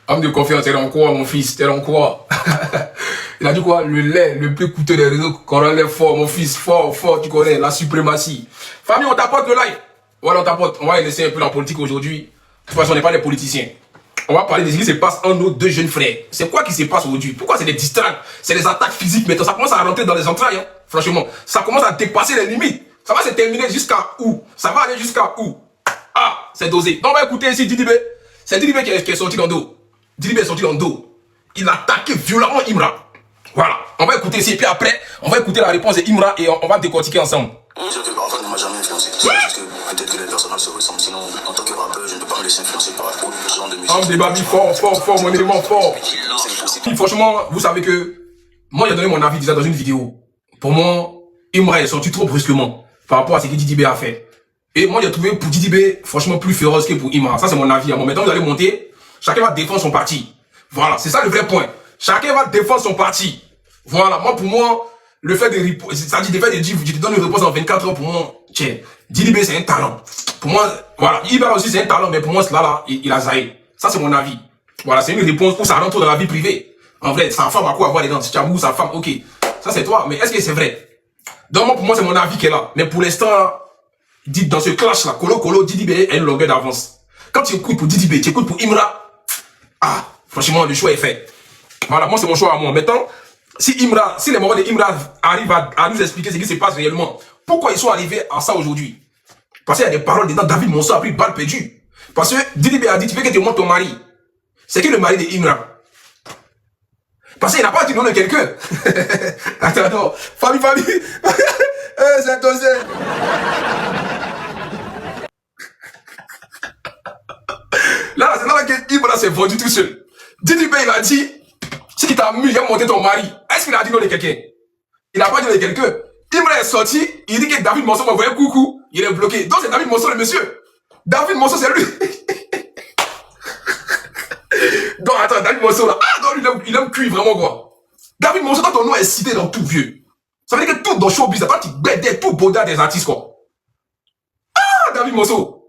Homme de confiance, t'es dans quoi, mon fils? T'es dans quoi? Il a dit quoi? Le lait le plus coûteux des réseaux qu'on enlève fort, mon fils, fort, fort, tu connais, la suprématie. Famille, on t'apporte le live. Voilà, on t'apporte. On va laisser un peu la politique aujourd'hui. De toute façon, on n'est pas des politiciens. On va parler de ce qui se passe entre nos deux jeunes frères. C'est quoi qui se passe aujourd'hui? Pourquoi c'est des distracts? C'est des attaques physiques maintenant. Ça commence à rentrer dans les entrailles. Hein. Franchement, ça commence à dépasser les limites. Ça va se terminer jusqu'à où? Ça va aller jusqu'à où? Ah, c'est dosé. Donc on va écouter ici Didibé. C'est Didibé qui est sorti dans le dos. Didibé est sorti dans le dos. Il a attaqué violemment Imra. Voilà. On va écouter ici. Et puis après, on va écouter la réponse de Imra et on va décortiquer ensemble. En fait, ne m'a jamais influencé. C'est juste que peut-être que les personnages se ressemblent. Sinon, en tant que rappeur, je ne peux pas me laisser influencer par ce genre de musique. Un débat fort, mon élément fort. Franchement, vous savez que moi, j'ai donné mon avis déjà dans une vidéo. Pour moi, Imra est sorti trop brusquement par rapport à ce que Didibé a fait. Et moi, j'ai trouvé pour Didibé, franchement, plus féroce que pour Imra. Ça, c'est mon avis. Bon, maintenant, vous allez monter. Chacun va défendre son parti. Voilà, c'est ça le vrai point. Chacun va défendre son parti. Voilà, moi, pour moi, le fait de ça dit, de dire, je te donne une réponse en 24 heures, pour moi, tiens, Didibé, c'est un talent. Pour moi, voilà, Ibra aussi, c'est un talent, mais pour moi, là, il a zaï. Ça, c'est mon avis. Voilà, c'est une réponse où ça rentre dans la vie privée. En vrai, sa femme a quoi avoir les dents? Si tu as sa femme, ok. Ça, c'est toi, mais est-ce que c'est vrai? Donc, moi, pour moi, c'est mon avis qui est là. Mais pour l'instant, dites dans ce clash-là, Colo, Didibé a une longueur d'avance. Quand tu écoutes pour Didibé, tu écoutes pour Imra, ah, franchement, le choix est fait. Voilà, moi, c'est mon choix à moi. Maintenant, si les moments de Imra arrivent à nous expliquer ce qui se passe réellement, pourquoi ils sont arrivés à ça aujourd'hui? Parce qu'il y a des paroles dedans, David Monceau a pris balle perdue. Parce que Didibé a dit, tu veux que tu montes ton mari. C'est qui le mari de Imra? Parce qu'il n'a pas dit non de quelqu'un. Attends, famille. C'est un dosé. Là, c'est là que Imra s'est vendu tout seul. Didibé, il a dit, si tu t'as mis, il a monté ton mari. Est-ce qu'il a dit non de quelqu'un? Il n'a pas dit non de quelqu'un. Imra est sorti, il dit que David Monceau m'a envoyé coucou. Il est bloqué. Donc c'est David Monceau le monsieur. David Monceau, c'est lui. Donc attends, David Monceau là. Ah non, il aime cuire vraiment quoi. David Monceau, toi ton nom est cité dans tout vieux. Ça veut dire que tout dans showbiz, toi tu bédais tout boda des artistes quoi. Ah David Monceau.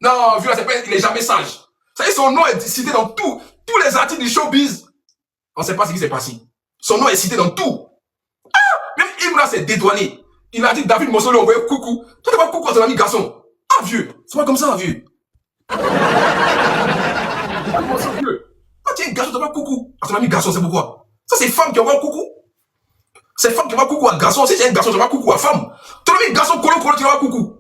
Non, vieux là, il est jamais sage. Ça veut dire son nom est cité dans tous les artistes du showbiz. On ne sait pas ce qui s'est passé. Son nom est cité dans tout. Ah, même Imra s'est dédouané. Il a dit David Monceau lui a envoyé coucou. Toi tu vas coucou à ton ami garçon. Ah vieux, c'est pas comme ça vieux. David Monceau vieux. Quand tu es un garçon, tu vas coucou à ton ami garçon, c'est pourquoi? Ça c'est femme qui envoie coucou. C'est femme qui envoie coucou à garçon. Si c'est un garçon, tu vas coucou à femme. Ton ami garçon, colo, tu vas coucou.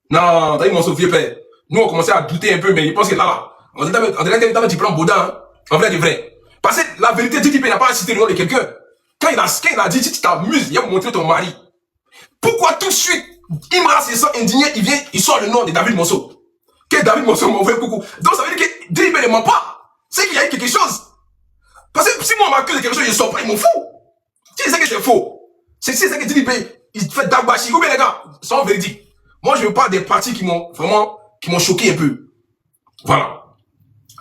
Non, David Monceau vieux père. Nous on commençait à douter un peu, mais il pense que là, on dirait tu prends Baudin, hein. En vrai de vrai. Parce que la vérité, Didibé n'a pas cité le nom de quelqu'un. Quand il a dit, si tu t'amuses, il a montré ton mari. Pourquoi tout de suite, Imra se sent indigné, il sort le nom de David Monceau. Que David Monceau m'a envoyé coucou. Donc ça veut dire que Didibé ne ment pas. C'est qu'il y a eu quelque chose. Parce que si moi on m'accuse de quelque chose, je sors pas, il m'en fout. Si c'est que c'est faux. C'est que Didibé, il fait d'agbashi. Ou bien les gars, sans véridique. Moi je veux pas des parties qui m'ont choqué un peu. Voilà.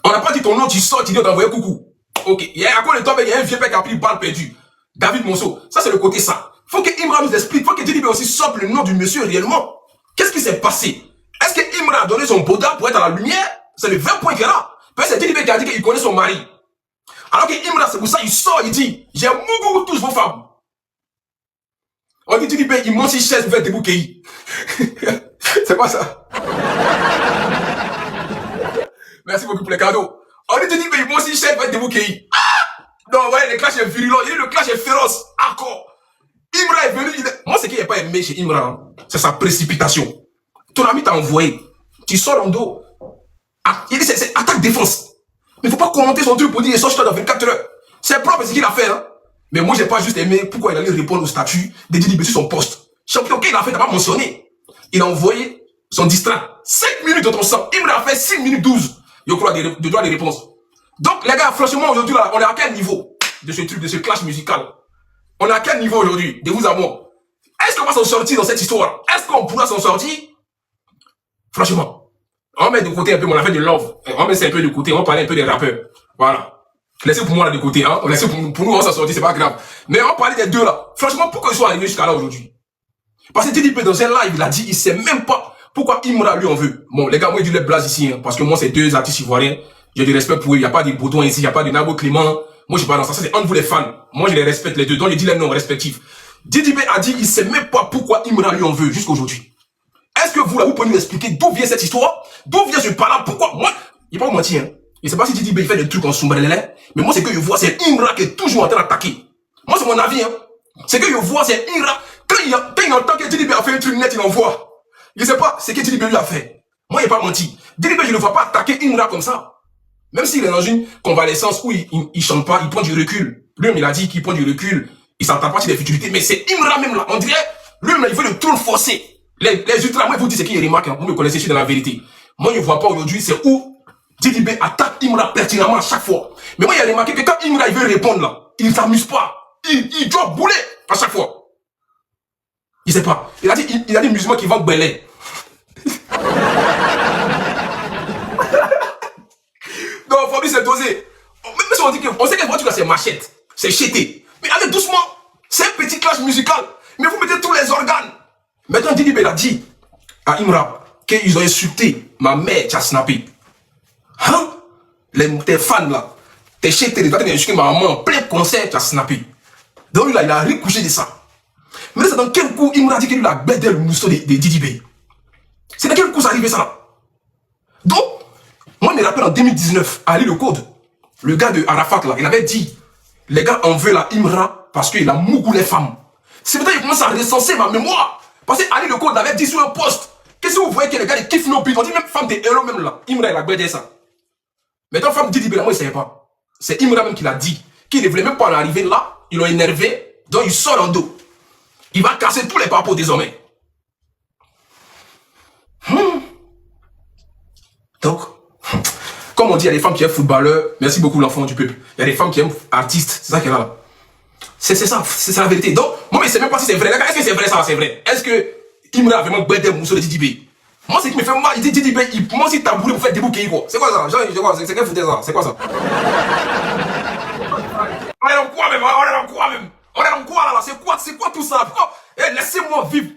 On n'a pas dit ton nom, tu sors, tu dis on t'a envoyé coucou. Ok. À cause de toi, il y a un vieux père qui a pris balle perdue. David Monceau. Ça, c'est le côté ça. Faut que Imra nous explique. Faut que Didibé aussi sorte le nom du monsieur réellement. Qu'est-ce qui s'est passé? Est-ce que Imra a donné son boda pour être à la lumière? C'est le 20 points qu'il y a là. Parce que c'est Didibé qui a dit qu'il connaît son mari. Alors que Imra, c'est pour ça, il sort, il dit, j'ai mougou tous vos femmes. On dit Didibé, il monte 6 chaises vers debout Kei. C'est pas ça. Merci beaucoup pour les cadeaux. On dit Didibé, il monte 6 chaises vers debout Kei. Ah! Non, ouais, le clash est virulent. Le clash est féroce. Accord. Imra est venu. Moi, ce qui n'est pas aimé chez Imra, hein, c'est sa précipitation. Ton ami t'a envoyé. Tu sors en dos. Il dit c'est attaque-défense. Mais il ne faut pas commenter son truc pour dire sors-toi dans 24 heures. C'est propre ce qu'il a fait. Hein. Mais moi, j'ai pas juste aimé pourquoi il allait répondre au statut de Didibé sur son poste. Champion, qu'il a fait, t'as pas mentionné. Il a envoyé son distrait. 5 minutes de ton sang. Imra a fait 6 minutes 12. Je crois de droit de réponse. Donc, les gars, franchement, aujourd'hui, là, on est à quel niveau de ce truc, de ce clash musical? On est à quel niveau aujourd'hui, de vous à moi? Est-ce qu'on va s'en sortir dans cette histoire? Est-ce qu'on pourra s'en sortir? Franchement, on met de côté un peu mon affaire de love. On met ça un peu de côté, on va parler un peu des rappeurs. Voilà. Laissez pour moi là de côté, hein. Laissez pour nous, on va s'en sortir, c'est pas grave. Mais on va parler des deux là. Franchement, pourquoi ils sont arrivés jusqu'à là aujourd'hui? Parce que Didibé dans un live, il a dit, il sait même pas Pourquoi Imra lui en veut? Bon, les gars, moi, je dis les blagues ici, hein, parce que moi, c'est deux artistes ivoiriens. J'ai du respect pour eux. Il n'y a pas de boutons ici, il n'y a pas de Nabo Clément. Moi, je suis pas dans ça. Ça, c'est entre vous les fans. Moi, je les respecte les deux. Donc, je dis les noms respectifs. Didi B a dit, il sait même pas pourquoi Imra lui en veut jusqu'à aujourd'hui. Est-ce que vous, là, vous pouvez nous expliquer d'où vient cette histoire? D'où vient ce parlant? Pourquoi? Moi, il va pas vous mentir, hein. Je sais pas si Didi B fait des trucs en soumbrelele, mais moi, c'est que je vois, c'est Imra qui est toujours en train d'attaquer. Moi, c'est mon avis, hein. C'est que je vois, c'est Imra. Quand il entend que Didi B a fait un truc net, il envoie. Je sais pas ce que Didi B lui a fait. Moi, il n'a pas menti. Didi B, je ne vois pas attaquer Imra comme ça. Même s'il est dans une convalescence où il chante pas, il prend du recul. Lui-même, il a dit qu'il prend du recul. Il s'entend pas sur les futurités. Mais c'est Imra même là. On dirait, lui-même, il veut le trop forcer. Les ultras, moi, je vous dis ce qu'il remarque. Hein. Vous me connaissez, je suis dans la vérité. Moi, je ne vois pas aujourd'hui, c'est où Didi B attaque Imra pertinemment à chaque fois. Mais moi, il a remarqué que quand Imra, il veut répondre là, il ne s'amuse pas. Il doit bouler à chaque fois. Il sait pas. Il a dit musulman qui vend Belay. Non, faut lui c'est dosé. Même si on sait que votre là c'est machette, c'est chété. Mais allez doucement. C'est un petit clash musical. Mais vous mettez tous les organes. Maintenant, Didi B a dit à Imra qu'ils ont insulté ma mère qui a snappé. Hein? Tes fans là, tes chétés, ils ont insulté ma maman en plein concert qui a snappé. Donc lui là, il a recouché de ça. Mais c'est dans quel coup Imra a dit qu'il a bédé le mousseau de Didi B? C'est dans quel coup ça arrivé ça là? Donc, moi, je me rappelle en 2019, Ali Le Code, le gars de Arafat, là, il avait dit, les gars en veulent à Imra parce qu'il a mougou les femmes. C'est maintenant qu'il commence à recenser ma mémoire. Parce que Ali Le Code l'avait dit sur un post. Qu'est-ce que vous voyez que les gars, ils kiffent nos beats? On dit même femme des héros même là. Imra, il a bédé ça. Maintenant, femme Didi B, moi, il ne savait pas. C'est Imra même qui l'a dit. Qu'il ne voulait même pas en arriver là. Ils l'ont énervé. Donc, il sort en dos. Il va casser tous les papos désormais. Donc, comme on dit, il y a des femmes qui aiment footballeur. Merci beaucoup l'enfant du peuple. Il y a des femmes qui aiment artistes. C'est ça qui est là. C'est ça, c'est la vérité. Donc, moi, je ne sais même pas si c'est vrai. Est-ce que c'est vrai ça? C'est vrai. Est-ce que Imra a vraiment bédé Mousso de Didi B? Moi, c'est qui me fait mal. Il dit Didi B, il commence à tabouler pour faire des bouquets. C'est quoi ça? C'est quel foutait ça? C'est quoi ça? On est dans quoi même? On est dans quoi là? C'est quoi tout ça? Pourquoi? Laissez-moi vivre.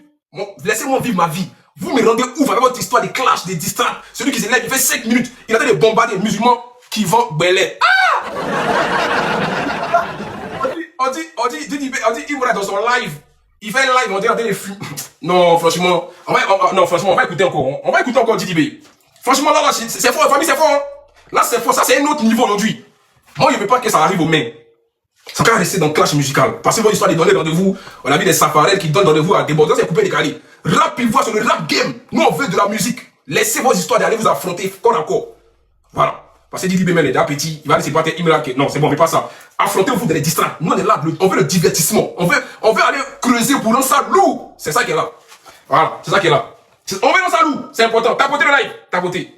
Laissez-moi vivre ma vie. Vous me rendez ouf avec votre histoire de clash, de distract. Celui qui s'élève, il fait 5 minutes. Il a de bombarder les musulmans qui vont Belay. Ah! On dit Imra dans son live. Il fait un live, on dit les flux. Non, franchement, on va écouter encore. On va écouter encore Didi B. Franchement, là, c'est fort, famille, c'est fort. Hein? Là, c'est fort. Ça, c'est un autre niveau aujourd'hui. Moi, je ne veux pas que ça arrive aux mains. Ça va rester dans le clash musical. Parce que votre histoire de donner rendez-vous, on a vu des safarelles qui donnent rendez-vous à des bords. C'est coupé décalé. Rap ivoire sur le rap game. Nous, on veut de la musique. Laissez vos histoires d'aller vous affronter corps à corps. Voilà. Parce que Didi B, même, il est petit. Il va laisser partir Imra. Non, c'est bon, on ne fait pas ça. Affrontez-vous de les distraire. Nous, on est là. On veut le divertissement. On veut aller creuser pour rendre ça lourd. C'est ça qui est là. Voilà. C'est ça qui est là. On veut rendre ça lourd. C'est important. Tapotez le live. Tapotez.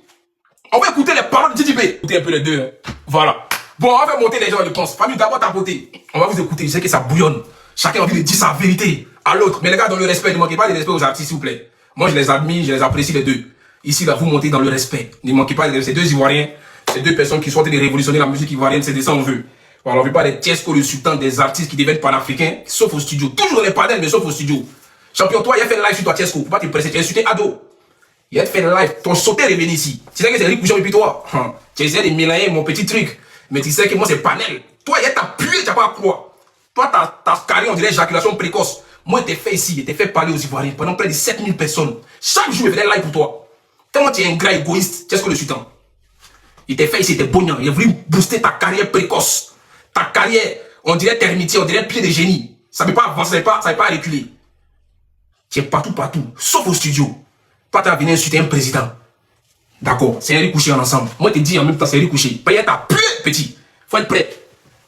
On va écouter les paroles de Didi B. Écoutez un peu les deux. Hein. Voilà. Bon, on va faire monter les gens, je pense. Famille, d'abord tapoter. On va vous écouter. Je sais que ça bouillonne. Chacun a envie de dire sa vérité à l'autre. Mais les gars, dans le respect, ne manquez pas de respect aux artistes, s'il vous plaît. Moi, je les admire, je les apprécie les deux. Ici, là, vous montez dans le respect. Ne manquez pas de respect. Ces deux Ivoiriens, ces deux personnes qui sont en train de révolutionner la musique ivoirienne, c'est de ça on veut. Voilà, on veut pas des Tiesco, le sultan des artistes qui deviennent panafricains, sauf au studio. Toujours dans les panels, mais sauf au studio. Champion, toi, il a fait live sur toi, Tiesco. Faut pas te presser, tu as insulté Ado. Il a fait live. Ton sauté est venu ici. Tu sais que c'est Rick Pouchon depuis toi. Tu essaies de mélanger mon petit truc. Mais tu sais que moi, c'est panel. Toi, il t'a pué, tu n'as pas à croire. Toi, ta carrière, on dirait éjaculation précoce. Moi, je t'ai fait ici, je t'ai fait parler aux Ivoiriens pendant près de 7000 personnes. Chaque jour, je faisais live pour toi. Tellement tu es un gars égoïste, tu sais ce que le sultan. Il t'a fait ici, il était bonheur. Il a voulu booster ta carrière précoce. Ta carrière, on dirait termitier, on dirait pied de génie. Ça ne peut pas avancer, ça ne peut pas reculer. Tu es partout, sauf au studio. Toi, tu as venu insulter un président. D'accord, c'est un riz couché ensemble. Moi, je te dis en même temps, c'est un riz couché. Paye ta pué, petit. Faut être prêt.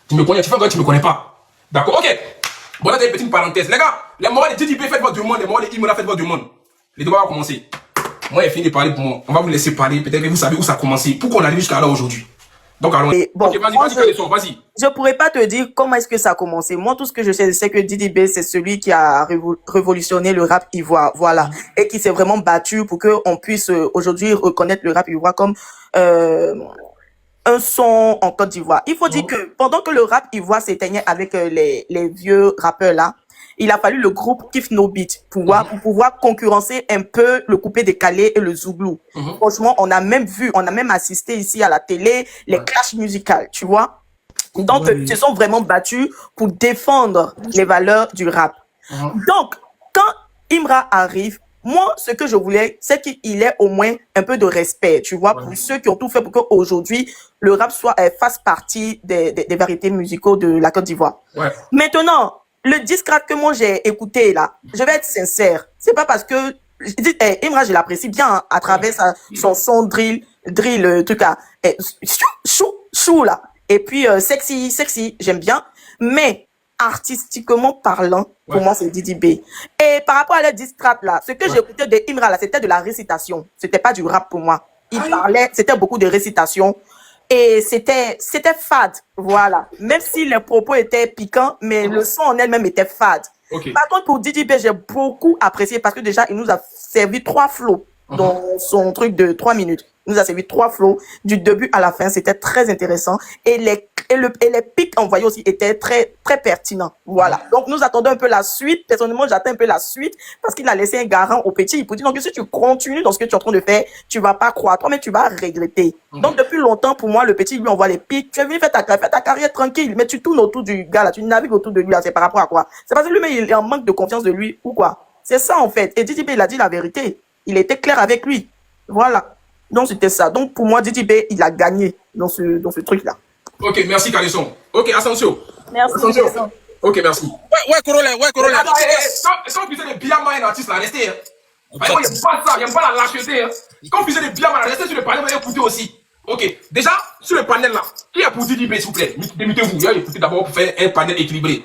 Tu me connais, tu fais encore, tu me connais pas. D'accord, ok. Bon, là, t'as une petite parenthèse. Les gars, les moments de Didi B, faites votre demande. Les moments de Imra, faites votre demande. Les débats vont commencer. Moi, j'ai fini de parler pour moi. On va vous laisser parler. Peut-être que vous savez où ça a commencé. Pourquoi on arrive jusqu'à là aujourd'hui. Donc, allons. Bon, ok, vas-y. Je pourrais pas te dire comment est-ce que ça a commencé. Moi, tout ce que je sais, c'est que Didi B, c'est celui qui a révolutionné le rap ivoire. Voilà. Et qui s'est vraiment battu pour qu'on puisse aujourd'hui reconnaître le rap ivoire comme, un son en Côte d'Ivoire. Il faut dire que pendant que le rap ivoire s'éteignait avec les vieux rappeurs là, il a fallu le groupe Kif No Beat pour pouvoir concurrencer un peu le coupé décalé et le zouglou. Franchement, on a même assisté ici à la télé, les clashs musicales, tu vois. Donc, ils se sont vraiment battus pour défendre les valeurs du rap. Donc, quand Imra arrive, moi, ce que je voulais, c'est qu'il ait au moins un peu de respect, tu vois, pour ceux qui ont tout fait pour qu'aujourd'hui, le rap fasse partie des variétés musicaux de la Côte d'Ivoire. Maintenant, le disque rap que moi j'ai écouté là, je vais être sincère, c'est pas parce que Imra, je l'apprécie bien à travers son son drill, truc là, chou là, et puis sexy, j'aime bien, mais artistiquement parlant, pour moi, c'est Didi B. Et par rapport à la distrate là, ce que j'écoutais de Imra là, c'était de la récitation. C'était pas du rap pour moi. Il parlait, c'était beaucoup de récitation. Et c'était fade, voilà. Même si les propos étaient piquants, mais le son en elle-même était fade. Par contre, pour Didi B, j'ai beaucoup apprécié parce que déjà, il nous a servi 3 flows dans son truc de 3 minutes. Il nous a servi 3 flows du début à la fin. C'était très intéressant. Et les pics envoyés aussi étaient très, très pertinents. Voilà. Donc, nous attendons un peu la suite. Personnellement, j'attends un peu la suite parce qu'il a laissé un garant au petit. Il peut dire, donc, si tu continues dans ce que tu es en train de faire, tu vas pas croire toi, mais tu vas regretter. Donc, depuis longtemps, pour moi, le petit lui envoie les pics. Tu es venu faire ta carrière tranquille, mais tu tournes autour du gars là. Tu navigues autour de lui là. C'est par rapport à quoi? C'est parce que lui, il est en manque de confiance de lui ou quoi? C'est ça, en fait. Et Didi B, il a dit la vérité. Il était clair avec lui. Voilà. Donc, c'était ça. Donc, pour moi, Didi B, il a gagné dans ce truc-là. Ok, merci, Calisson. Ok, Asensio. Merci. Asensio. Ok, merci. Ouais, Corolla. Attends, quand vous faisiez des biams à un artiste, là, restez. Moi, j'aime pas ça, j'aime pas la lâcheté. Quand vous faisiez des biams, restez sur le panel, vous allez écouter aussi. Ok, déjà, sur le panel là, qui a pour Didi B, s'il vous plaît? Démutez-vous, il y a écouté d'abord pour faire un panel équilibré.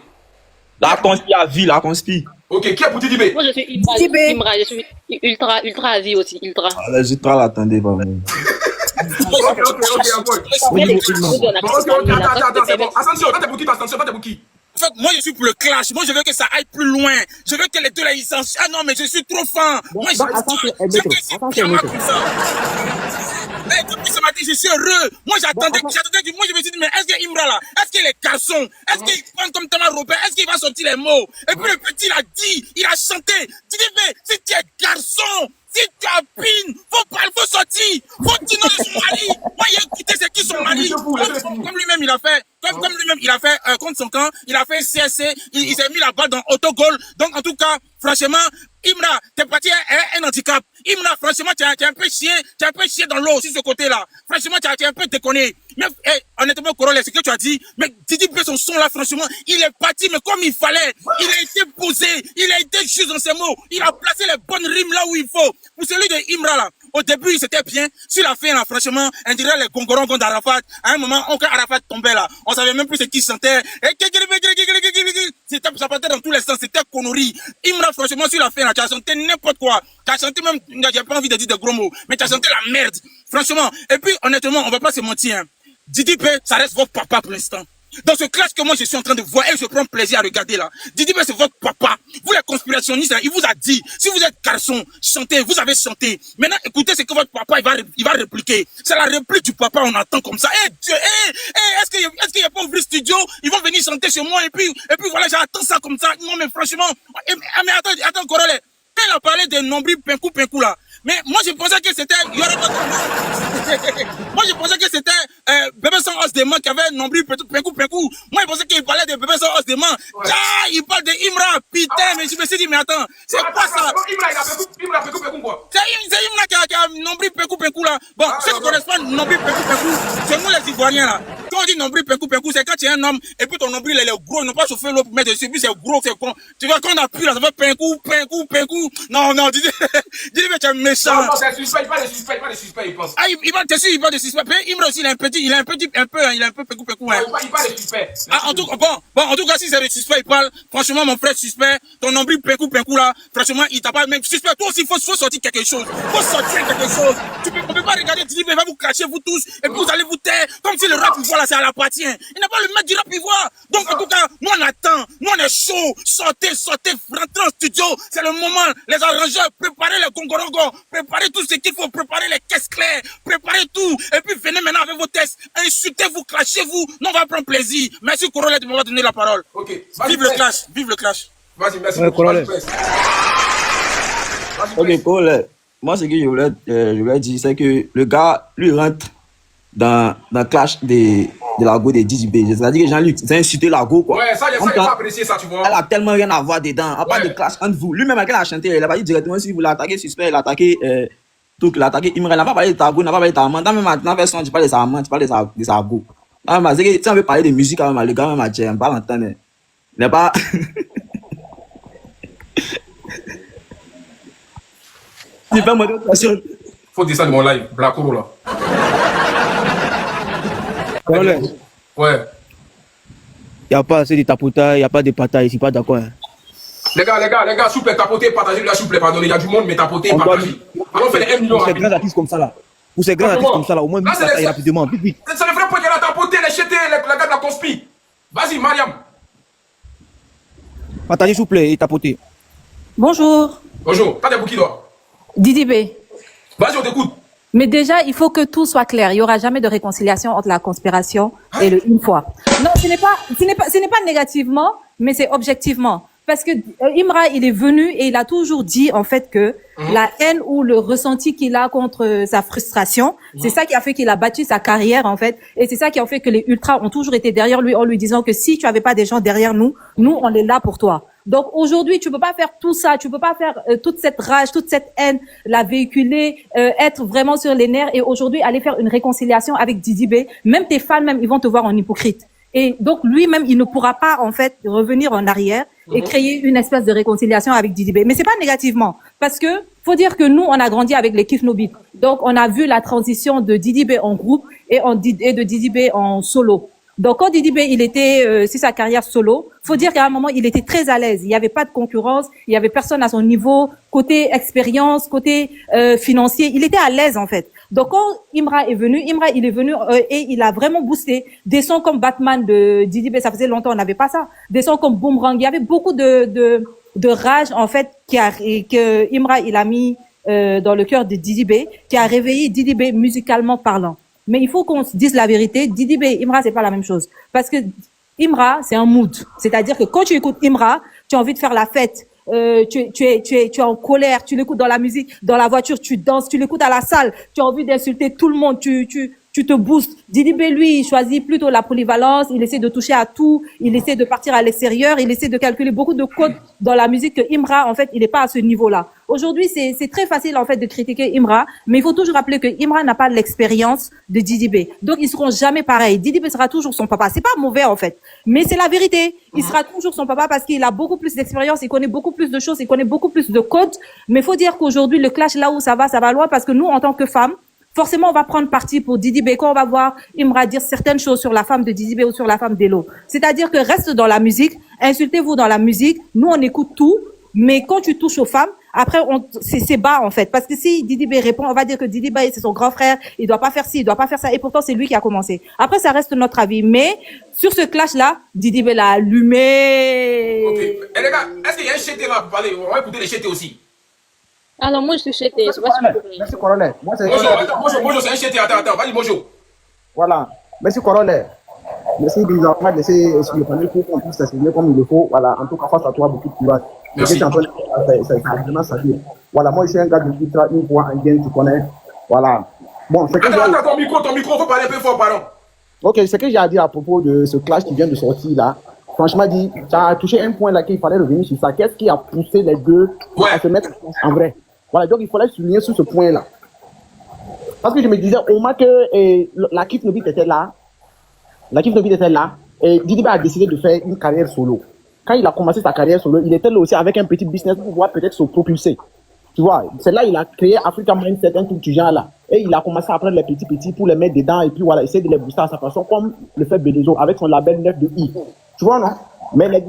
La conspi à vie, la conspi. Ok, qui a pour Didi B? Moi, je suis Imra, je suis ultra à vie aussi, ultra. Allez, je te l'attendais pas. Ok, attends, c'est bon. Ascension, toi t'es pour qui? En fait, moi je suis pour le clash. Moi je veux que ça aille plus loin. Je veux que les deux là ils s'en. Ah non, mais je suis trop fin. Moi je veux que c'est bien comme ça. Mais depuis ce matin, je suis heureux. Moi j'attendais du. Moi je me suis dit, mais est-ce que Imra là, est-ce qu'il est garçon? Est-ce qu'il prend comme Thomas Robert? Est-ce qu'il va sortir les mots? Et puis le petit il a dit, il a chanté. Didi B, si tu es garçon, si tu as pine, faut sortir. Faut dire non de son mari. Moi, j'ai écouté c'est qui son mari. Comme lui-même, il a fait, comme lui-même, il a fait, contre son camp, il a fait CSC, il s'est mis la balle dans autogol. Donc, en tout cas, franchement, Imra, t'es parti un handicap. Imra, franchement, tu as un peu chié dans l'eau, sur ce côté-là. Franchement, tu as un peu déconné. Mais, honnêtement, Corolla, ce que tu as dit, mais Didi B, son son là, franchement, il est parti, mais comme il fallait. Il a été posé, il a été juste dans ses mots. Il a placé les bonnes rimes là où il faut. Pour celui de Imra là, au début, c'était bien. Sur la fin, là, franchement, on dirait les gongorongons d'Arafat. À un moment, quand Arafat tombait là, on savait même plus ce qui chantait. Ça partait dans tous les sens, c'était connerie. Imra, franchement, sur la fin, là, tu as chanté n'importe quoi. Tu as chanté même, j'ai pas envie de dire de gros mots, mais tu as chanté la merde. Franchement. Et puis, honnêtement, on va pas se mentir, hein. Didi B, ça reste votre papa pour l'instant. Dans ce clash que moi je suis en train de voir et je prends plaisir à regarder là, Didi B c'est votre papa. Vous les conspirationnistes là, il vous a dit, si vous êtes garçon, chantez, vous avez chanté. Maintenant écoutez ce que votre papa il va répliquer. C'est la réplique du papa, on attend comme ça. Dieu, est-ce qu'il y a pas ouvert studio? Ils vont venir chanter chez moi et puis voilà, j'attends ça comme ça. Non mais franchement, mais attends Corolla. Quand il a parlé de nombril pinkou là, mais moi je pensais que c'était moi je pensais que c'était bébé sans os de main qui avait un nombril pinkou. Moi je pensais qu'il parlait de bébé sans os de main. Il parle de Imra, putain, mais je me suis dit mais attends, c'est quoi ça? Imra pinkou quoi? C'est Imra qui a un nombril pinkou là. Bon, ceux qui connaissent pas nombril pinkou, c'est nous les Ivoiriens là. Quand on dit nombril pinkou, c'est quand tu es un homme et puis ton nombril il est gros, ils n'ont pas chauffé l'eau pour mettre dessus, puis c'est gros, c'est con. Tu vois quand on appuie là, ça fait pinkou. Non, dis mais tu es méchant. Non, c'est suspect, pas de suspect, il pense. Ah, il parle de suspect. Imra aussi, il a un peu pinkou. Hein. Il parle de suspect. Ah, en tout cas, si c'est le suspect, il parle. Franchement, mon frère suspect, ton nombril pinkou là, franchement, il t'a pas même suspect. Toi aussi, faut sortir quelque chose. On peut pas regarder Didi B, il va vous cracher, vous tous, et puis vous allez vous taire, comme si le rap ivoire là, ça l'appartient. Il n'a pas le maître du rap ivoire. Donc, en tout cas, nous on attend, nous on est chaud, sortez, rentrez en studio, c'est le moment, les arrangeurs, préparez les gongorongos, préparez tout ce qu'il faut, préparez les caisses claires, préparez tout, et puis venez maintenant avec vos tests, insultez-vous, crachez-vous, nous on va prendre plaisir. Merci Corolla de m'avoir donné la parole. Ok. Vive le clash. Vas-y, merci Ouais, beaucoup. colonel. Vas-y, Prince. Vas-y, Ok, Prince. Paul, moi, ce que je voulais dire, c'est que le gars, lui, rentre dans le clash de la go de DJB. C'est-à-dire que Jean-Luc, c'est insulté la go, quoi. Ouais, ça, il En a même temps, pas apprécié ça, tu vois. elle a tellement rien à voir dedans. À part Ouais. de clash entre vous. Lui-même, quand il a chanté, il a pas dit directement si vous l'attaquez suspect, il a attaqué tout, il a attaqué Imran. Il n'a pas parlé de ta go, il n'a pas parlé de ta amant. Dans même la version, tu parles de sa amant, tu parles de sa go. Ah, mais c'est que si on veut parler de musique, le gars, même, a dit, on parle en temps, mais il n'est pas. Tu fais mon question. Faut descendre mon live, Blackoro là. Colonel, Ouais. il n'y a pas assez de tapotage, il n'y a pas de pataille, je suis pas d'accord. Hein. Les gars, s'il vous plaît, tapotez, partagez, là, s'il vous plaît, pardonnez. Il y a du monde, mais tapotez, On doit- partagez. Allons faire les 1 million Pour ces rapide. grands artistes comme ça là, pour ces grands artistes comme ça là, au moins, Là, c'est pataille les- rapidement, vite, vite. C'est le vrai point qu'elle a tapoté, les jetés, la gars de la conspi. Vas-y, Mariam. Partagez s'il vous plaît et tapotez. Bonjour, Bonjour, pas des bouquets d'or. Didi B. Vas-y, on t'écoute. Mais déjà, il faut que tout soit clair. Il y aura jamais de réconciliation entre la conspiration et le une fois. Non, ce n'est pas négativement, mais c'est objectivement. Parce que Imra, il est venu et il a toujours dit, en fait, que la haine ou le ressenti qu'il a contre sa frustration, c'est ça qui a fait qu'il a battu sa carrière, en fait. Et c'est ça qui a fait que les ultras ont toujours été derrière lui en lui disant que si tu avais pas des gens derrière nous, nous, on est là pour toi. Donc aujourd'hui, tu peux pas faire tout ça, tu peux pas faire toute cette rage, toute cette haine, la véhiculer, être vraiment sur les nerfs et aujourd'hui aller faire une réconciliation avec Didi B. Même tes fans, même, ils vont te voir en hypocrite. Et donc lui-même, il ne pourra pas en fait revenir en arrière et créer une espèce de réconciliation avec Didi B. Mais c'est pas négativement, parce que faut dire que nous, on a grandi avec les Kif No Beat. Donc on a vu la transition de Didi B en groupe et de Didi B en solo. Donc quand Didi B, il était sur sa carrière solo, faut dire qu'à un moment il était très à l'aise. Il y avait pas de concurrence, il y avait personne à son niveau, côté expérience, côté financier, il était à l'aise en fait. Donc quand Imra il est venu et il a vraiment boosté des sons comme Batman de Didi B. Ça faisait longtemps on n'avait pas ça. Des sons comme Boomerang, il y avait beaucoup de rage en fait que Imra il a mis dans le cœur de Didi B, qui a réveillé Didi B musicalement parlant. Mais il faut qu'on se dise la vérité, Didi B et Imra, c'est pas la même chose. Parce que Imra, c'est un mood. C'est-à-dire que quand tu écoutes Imra, tu as envie de faire la fête. Tu es en colère, tu l'écoutes dans la musique, dans la voiture, tu danses, tu l'écoutes à la salle, tu as envie d'insulter tout le monde, tu te boostes. Didi B, lui, il choisit plutôt la polyvalence, il essaie de toucher à tout, il essaie de partir à l'extérieur, il essaie de calculer beaucoup de codes dans la musique que Imra, en fait, il n'est pas à ce niveau-là. Aujourd'hui, c'est très facile, en fait, de critiquer Imra, mais il faut toujours rappeler que Imra n'a pas l'expérience de Didi B. Donc, ils seront jamais pareils. Didi B sera toujours son papa. C'est pas mauvais, en fait. Mais c'est la vérité. Il sera toujours son papa parce qu'il a beaucoup plus d'expérience, il connaît beaucoup plus de choses, il connaît beaucoup plus de codes. Mais il faut dire qu'aujourd'hui, le clash, là où ça va loin parce que nous, en tant que femmes, forcément, on va prendre parti pour Didi B quand on va voir Imra dire certaines choses sur la femme de Didi B ou sur la femme d'Elo. C'est-à-dire que reste dans la musique, insultez-vous dans la musique, nous on écoute tout, mais quand tu touches aux femmes, après c'est bas en fait. Parce que si Didi B répond, on va dire que Didi B c'est son grand frère, il doit pas faire ci, il doit pas faire ça, et pourtant c'est lui qui a commencé. Après ça reste notre avis, mais sur ce clash-là, Didi B l'a allumé. Ok. Et les gars, est-ce qu'il y a un chété là pour parler? On va écouter les chétés aussi. Alors moi je suis chétée, je sais pas si vous pouvez. Merci, colonel. Moi, c'est Bonjour, c'est un chété. Attends, vas-y, bonjour. Voilà. Merci, colonel. Merci, Bizarre. On va laisser le panel pour qu'on puisse s'exprimer comme il le faut. Voilà. En tout cas, face à toi, beaucoup de courage. Merci. C'est vraiment ça. Voilà. Moi, je suis un gars de Ultra, une fois en gain, tu connais. Voilà. Bon, c'est que Attends, ton micro, faut parler un peu fort, pardon. Ok, ce que j'ai à dire à propos de ce clash qui vient de sortir là, franchement dit, tu as touché un point là qu'il fallait revenir sur ça. Qu'est-ce qui a poussé les deux à se mettre en vrai? Voilà, donc il fallait souligner sur ce point là. Parce que je me disais, au moment que la Kif No Beat était là, et Didi B a décidé de faire une carrière solo. Quand il a commencé sa carrière solo, il était là aussi avec un petit business pour pouvoir peut-être se propulser. Tu vois, c'est là il a créé Africa Mindset, un truc du genre là. Et il a commencé à prendre les petits pour les mettre dedans et puis voilà, essayer de les booster à sa façon, comme le fait Bedezo avec son label 9 de I. Tu vois, non? Mais les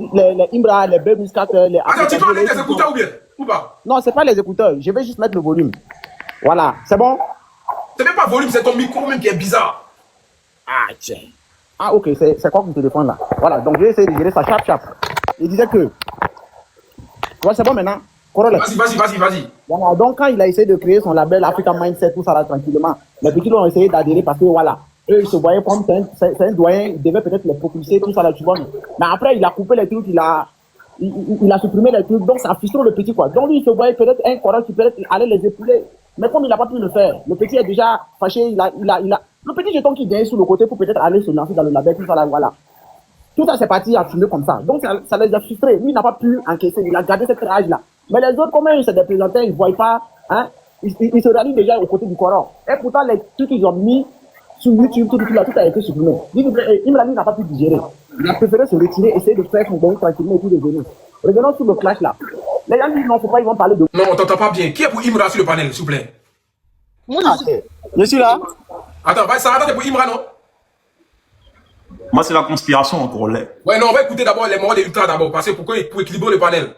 Imbra, les Beb Muscat, les... Attends, tu peux mettre tes écouteurs ou bien? Ou pas? Non, c'est pas les écouteurs. Je vais juste mettre le volume. Voilà, c'est bon? C'est même pas volume, c'est ton micro même qui est bizarre. Ah, tiens. Ah, ok, c'est quoi ton téléphone là? Voilà, donc je vais essayer de gérer ça chap. Il disait que... Ouais, c'est bon maintenant? Vas-y. Voilà, donc quand il a essayé de créer son label Africa Mindset, tout ça là, tranquillement, les petits ont essayé d'adhérer parce que voilà, eux ils se voyaient comme c'est un doyen, il devait peut-être les propulser, tout ça là, tu vois. Mais après, il a coupé les trucs, il a il a supprimé les trucs, donc ça frustre le petit, quoi. Donc lui, il se voyait peut-être un courant qui peut-être allait les épouler. Mais comme il n'a pas pu le faire, le petit est déjà fâché, le petit jeton qui vient sur le côté pour peut-être aller se lancer dans le label, tout ça là, voilà. Tout ça, c'est parti à fumer comme ça. Donc, ça les a frustrés. Lui, il n'a pas pu encaisser. Il a gardé cette rage-là. Mais les autres, comment ils se représentaient, ils ne voient pas, hein. Ils se rallient déjà au côté du Coran. Et pourtant, les trucs qu'ils ont mis sur YouTube, tout a été supprimé. Imran n'a pas pu digérer. Il a préféré se retirer, essayer de faire son bon tranquillement et puis revenir. Revenons sur le clash là. Les gens disent non, pourquoi ils vont parler de. Non, on t'entend pas bien. Qui est pour Imran sur le panel, s'il vous plaît? Moi, Je suis là. Attends, Sarah, t'es pour Imran, non? Moi, c'est la conspiration encore là. Ouais, non, on va écouter d'abord les morts des ultras d'abord, parce que pour équilibrer le panel.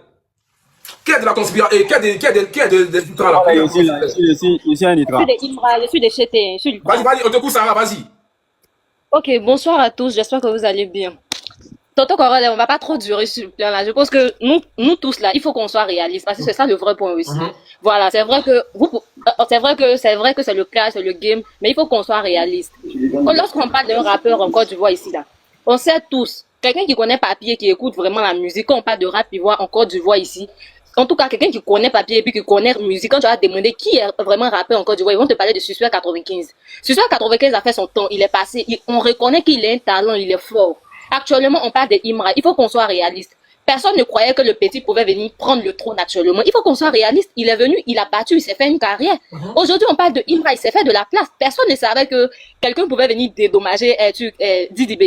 Qui est de la conspiration? Qui est des ultras là? Je suis un ultra. Je suis des Imra, je suis des Chétés, je suis ultra. Vas-y, on te coupe, Sarah, vas-y. Ok, bonsoir à tous, j'espère que vous allez bien. Tonton Corel, on va pas trop durer sur le plan là. Je pense que nous tous là, il faut qu'on soit réalistes parce que c'est ça le vrai point aussi. Voilà, c'est vrai que c'est vrai que c'est le clash, c'est le game, mais il faut qu'on soit réaliste. Lorsqu'on parle d'un rappeur en Côte d'Ivoire ici là, on sait tous, quelqu'un qui connaît Papier, qui écoute vraiment la musique, quand on parle de rap ivoire en Côte d'Ivoire ici, en tout cas quelqu'un qui connaît Papier et puis qui connaît musique, quand tu vas te demander qui est vraiment rappeur en Côte d'Ivoire, ils vont te parler de Suspect 95. Suspect 95 a fait son temps, il est passé, on reconnaît qu'il a un talent, il est fort. Actuellement, on parle de Imra. Il faut qu'on soit réaliste. Personne ne croyait que le petit pouvait venir prendre le trône actuellement. Il faut qu'on soit réaliste. Il est venu, il a battu, il s'est fait une carrière. Aujourd'hui, on parle de Imra, il s'est fait de la place. Personne ne savait que quelqu'un pouvait venir dédommager Didi B.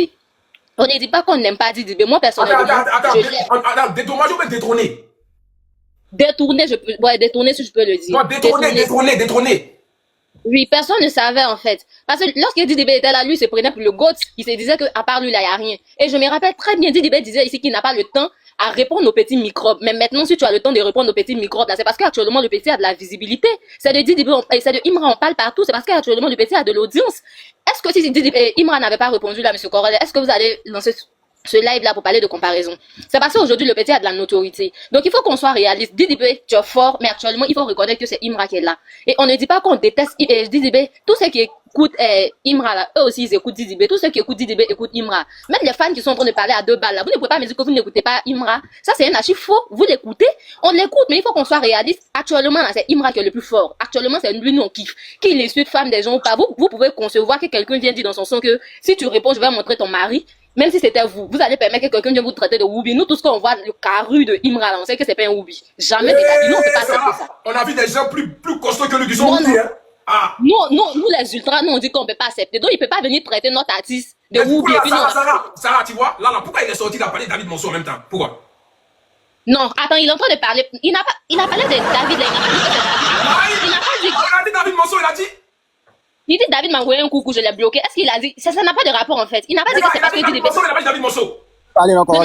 On ne dit pas qu'on n'aime pas Didi B. Moi, personnellement. Attends, dédommager ou détrôner? Détourner, détourner si je peux le dire. Non, détrôner. Oui, personne ne savait en fait. Parce que lorsque Didi B était là, lui, il se prenait pour le GOAT. Il se disait qu'à part lui, il n'y a rien. Et je me rappelle très bien, Didi B disait ici qu'il n'a pas le temps à répondre aux petits microbes. Mais maintenant, si tu as le temps de répondre aux petits microbes, là, c'est parce qu'actuellement, le petit a de la visibilité. C'est de Didi B, c'est de Imra, on parle partout. C'est parce qu'actuellement, le petit a de l'audience. Est-ce que si Didi B, Imra n'avait pas répondu là, monsieur Corel, est-ce que vous allez lancer ce live-là pour parler de comparaison? C'est parce qu'aujourd'hui, le petit a de la notoriété. Donc, il faut qu'on soit réaliste. Didi B, tu es fort, mais actuellement, il faut reconnaître que c'est Imra qui est là. Et on ne dit pas qu'on déteste Didi B. Tous ceux qui écoutent Imra, là, eux aussi, ils écoutent Didi B. Tous ceux qui écoutent Didi B écoutent Imra. Même les fans qui sont en train de parler à deux balles, là, vous ne pouvez pas me dire que vous n'écoutez pas Imra. Ça, c'est un archive faux. Vous l'écoutez, on l'écoute, mais il faut qu'on soit réaliste. Actuellement, là, c'est Imra qui est le plus fort. Actuellement, c'est lui, nous, on kiffe. Qu'il insulte femme des gens ou pas. Vous pouvez concevoir que quelqu'un vient dire dans son son que si tu réponds, je vais montrer ton mari. Même si c'était vous allez permettre que quelqu'un vienne vous traiter de Woubi. Nous, tout ce qu'on voit, le carru de Imra, là, on sait que c'est pas un Woubi. Jamais de la vie. Nous, on peut pas accepter ça. On a vu des gens plus costauds que nous qui sont Woubi, hein. Ah. Nous, les ultras, nous, on dit qu'on peut pas accepter. Donc, il peut pas venir traiter notre artiste de Woubi. Sarah, tu vois, là, pourquoi il est sorti d'appeler David Monceau en même temps? Pourquoi? Non, attends, il est en train de parler. Il a parlé de David, là. Il n'a pas dit. Il a dit David Monceau, il a dit. Il dit David m'a envoyé un coucou, je l'ai bloqué. Est-ce qu'il a dit ça n'a pas de rapport en fait. Il n'a pas dit que c'est parce que Didi B. Il a pas dit David Monceau. Allez, encore.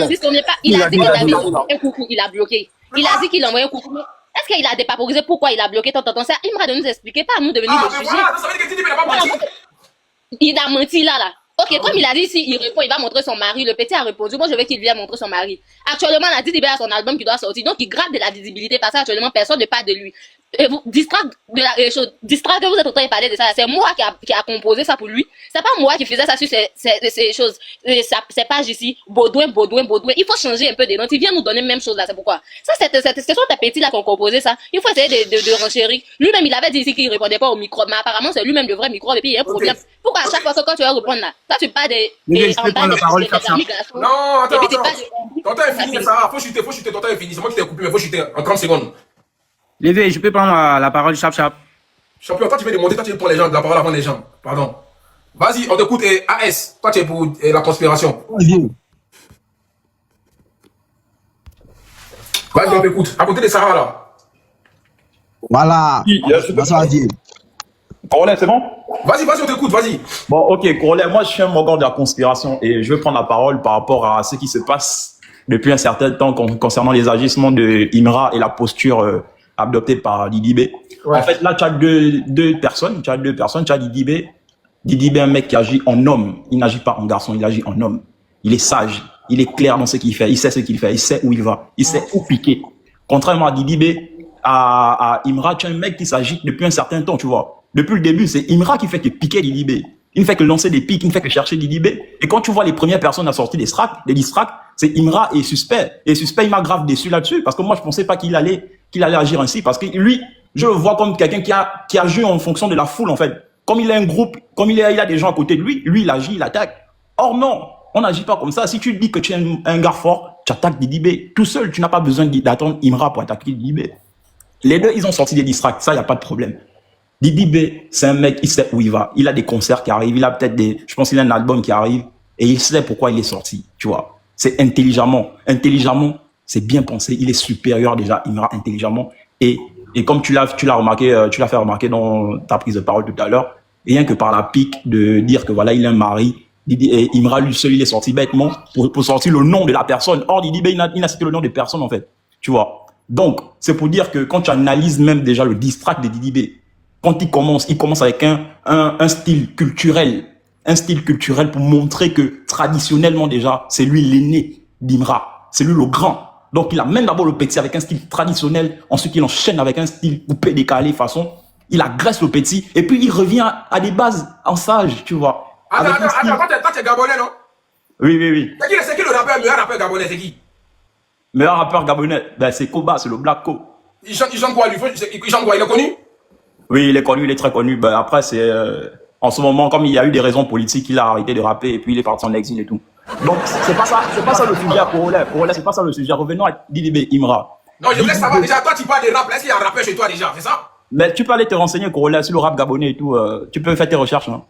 Il a dit que David m'a envoyé un coucou, il a bloqué. Il a dit qu'il a envoyé un coucou. Est-ce qu'il a dépaporisé pourquoi il a bloqué tant ça? Il m'a donné de nous expliquer, pas à nous de venir le juger. Ça veut dire que Didi B n'a pas menti. Il a menti là. Ok, comme il a dit, si il répond, il va montrer son mari. Le petit a répondu, moi je veux qu'il vienne montrer son mari. Actuellement, la Didi B a son album qui doit sortir, donc il gratte de la visibilité parce qu'actuellement personne ne parle de lui. Et vous distraire de la chose, distraire que vous êtes en train de parler de ça. C'est moi qui a composé ça pour lui. C'est pas moi qui faisais ça sur ces choses. Ces pages ici, Baudouin. Il faut changer un peu des notes. Il vient nous donner même chose là. C'est pourquoi. Ça, ce sont tes petits là qui ont composé ça. Il faut essayer de renchérir. Lui-même, il avait dit ici qu'il répondait pas au micro. Mais apparemment, c'est lui-même le vrai micro. Et puis, il y a un problème. Pourquoi à chaque fois que quand tu vas répondre là, toi, tu parles des. Non, attends. Ton temps est fini, Sarah. Faut chuter. Ton temps est fini. C'est moi qui t'ai coupé, mais faut chuter en 30 secondes. Lévé, je peux prendre la parole, chap. Champion, toi tu veux démonter, toi tu veux prendre la parole avant les gens. Pardon. Vas-y, on t'écoute. AS, toi tu es pour la conspiration. Vas-y, on t'écoute. À côté de Sarah là. Voilà. Bonsoir, Dieu. Corolais, c'est bon? Vas-y, on t'écoute, vas-y. Bon, ok, Corolais, moi je suis un mogol de la conspiration et je vais prendre la parole par rapport à ce qui se passe depuis un certain temps concernant les agissements de Imra et la posture adopté par Didi B. Ouais. En fait, là, tu as deux personnes. Tu as Didi B. Didi B, un mec qui agit en homme. Il n'agit pas en garçon, il agit en homme. Il est sage. Il est clair dans ce qu'il fait. Il sait ce qu'il fait. Il sait où il va. Il sait où piquer. Contrairement à Didi B, à Imra, tu as un mec qui s'agite depuis un certain temps, tu vois. Depuis le début, c'est Imra qui fait que piquer Didi B. Il ne fait que lancer des pics, il ne fait que chercher Didi B. Et quand tu vois les premières personnes à sortir des distracts, C'est Imra et Suspect. Et Suspect, il m'a grave déçu là-dessus, parce que moi, je pensais pas qu'il allait agir ainsi, parce que lui, je le vois comme quelqu'un qui agit en fonction de la foule, en fait. Comme il a un groupe, comme il a des gens à côté de lui, il agit, il attaque. Or non, on n'agit pas comme ça. Si tu dis que tu es un gars fort, tu attaques Didi B. Tout seul, tu n'as pas besoin d'attendre Imra pour attaquer Didi B. Les deux, ils ont sorti des distracts, ça, il n'y a pas de problème. Didi B, c'est un mec, il sait où il va. Il a des concerts qui arrivent, il a peut-être je pense qu'il a un album qui arrive, et il sait pourquoi il est sorti, tu vois. C'est intelligemment, c'est bien pensé, il est supérieur déjà, Imra, intelligemment. Et comme tu l'as remarqué, tu l'as fait remarquer dans ta prise de parole tout à l'heure, rien que par la pique de dire que voilà, il a un mari, et Imra, lui seul, il est sorti bêtement pour sortir le nom de la personne. Or, Didi B, il n'a cité le nom de personne, en fait, tu vois. Donc, c'est pour dire que quand tu analyses même déjà le distract de Didi B, quand il commence avec un style culturel, pour montrer que traditionnellement déjà, c'est lui l'aîné d'Imra, c'est lui le grand. Donc il amène d'abord le petit avec un style traditionnel, ensuite il enchaîne avec un style coupé, décalé, façon, il agresse le petit, et puis il revient à des bases en sage, tu vois. Attends, toi t'es Gabonais, non? Oui. C'est qui le meilleur rappeur gabonais, c'est qui? Meilleur rappeur gabonais, ben c'est Koba, c'est le Black Co. Il chante quoi, lui? Il chante quoi? Il est connu? Oui, il est connu, il est très connu. Ben après, c'est en ce moment, comme il y a eu des raisons politiques, il a arrêté de rapper et puis il est parti en exil et tout. Donc c'est pas ça le sujet pour Olé, c'est pas ça le sujet. Revenons à Didi B, Imra. Non, je voulais savoir déjà, toi tu parles de rap, est-ce qu'il y a un rappeur chez toi déjà, c'est ça? Mais tu peux aller te renseigner Corolla sur le rap gabonais et tout, tu peux faire tes recherches. Hein.